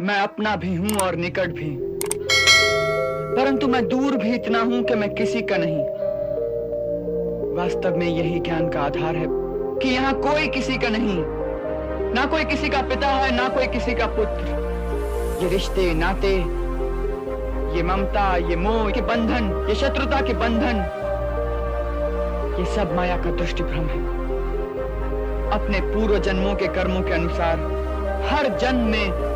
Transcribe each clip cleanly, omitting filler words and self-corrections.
मैं अपना भी हूं और निकट भी, परंतु मैं दूर भी इतना हूं कि मैं किसी का नहीं। वास्तव में यही ज्ञान का आधार है कि यहाँ कोई किसी का नहीं, ना कोई किसी का पिता है, ना कोई किसी का पुत्र। ये रिश्ते नाते, ये ममता, ये मोह के बंधन, ये शत्रुता के बंधन, ये सब माया का दृष्टि भ्रम है। अपने पूर्व जन्मों के कर्मों के अनुसार हर जन्म में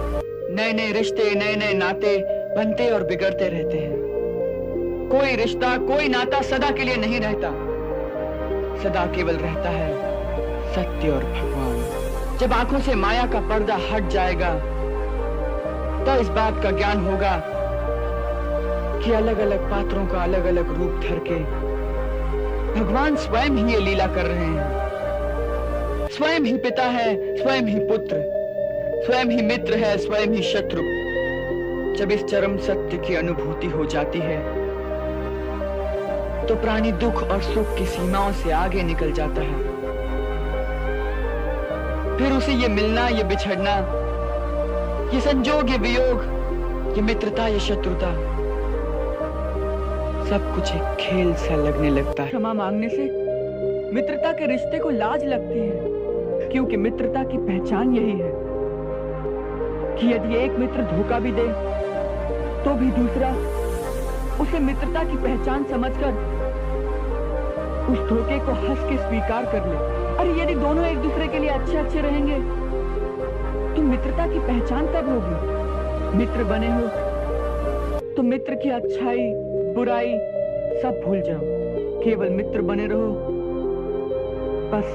नए नए रिश्ते, नए नए नाते बनते और बिगड़ते रहते हैं। कोई रिश्ता, कोई नाता सदा के लिए नहीं रहता। सदा केवल रहता है सत्य और भगवान। जब आंखों से माया का पर्दा हट जाएगा तो इस बात का ज्ञान होगा कि अलग अलग पात्रों का अलग अलग रूप धर के भगवान स्वयं ही ये लीला कर रहे हैं। स्वयं ही पिता है, स्वयं ही पुत्र, स्वयं ही मित्र है, स्वयं ही शत्रु। जब इस चरम सत्य की अनुभूति हो जाती है तो प्राणी दुख और सुख की सीमाओं से आगे निकल जाता है। फिर उसे ये मिलना, ये बिछड़ना, ये संजोग, ये वियोग, ये मित्रता, ये शत्रुता, सब कुछ एक खेल सा लगने लगता है। क्षमा मांगने से मित्रता के रिश्ते को लाज लगती है, क्योंकि मित्रता की पहचान यही है कि यदि एक मित्र धोखा भी दे तो भी दूसरा उसे मित्रता की पहचान समझकर उस धोखे को हंस के स्वीकार कर ले। अरे यदि दोनों एक दूसरे के लिए अच्छे अच्छे रहेंगे तो मित्रता की पहचान कब होगी? मित्र बने हो तो मित्र की अच्छाई बुराई सब भूल जाओ, केवल मित्र बने रहो, बस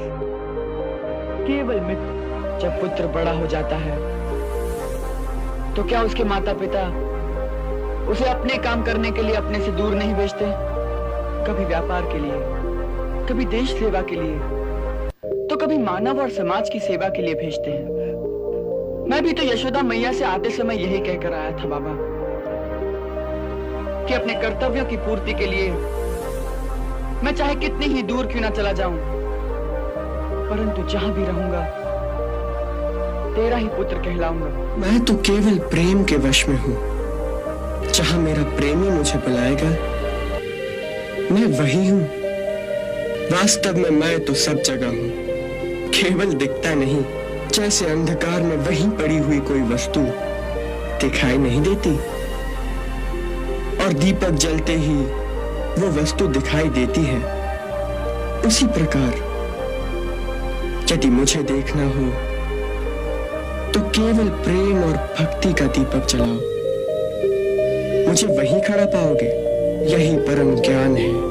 केवल मित्र। जब पुत्र बड़ा हो जाता है तो क्या उसके माता पिता उसे अपने काम करने के लिए अपने से दूर नहीं भेजते? कभी व्यापार के लिए, कभी देश सेवा के लिए, तो कभी मानव और समाज की सेवा के लिए भेजते हैं। मैं भी तो यशोदा मैया से आते समय यही कहकर आया था बाबा कि अपने कर्तव्यों की पूर्ति के लिए मैं चाहे कितनी ही दूर क्यों ना चला जाऊं, परंतु जहां भी रहूंगा तेरा ही पुत्र कहलाऊंगा। मैं तो केवल प्रेम के वश में हूँ। जहां मेरा प्रेमी मुझे बुलाएगा मैं वही हूँ। वास्तव में मैं तो सब जगह हूँ, केवल दिखता नहीं। जैसे अंधकार में वहीं पड़ी हुई कोई वस्तु दिखाई नहीं देती और दीपक जलते ही वो वस्तु दिखाई देती है, उसी प्रकार यदि मुझे देखना हो तो केवल प्रेम और भक्ति का दीपक जलाओ, मुझे वहीं खड़ा पाओगे। यही परम ज्ञान है।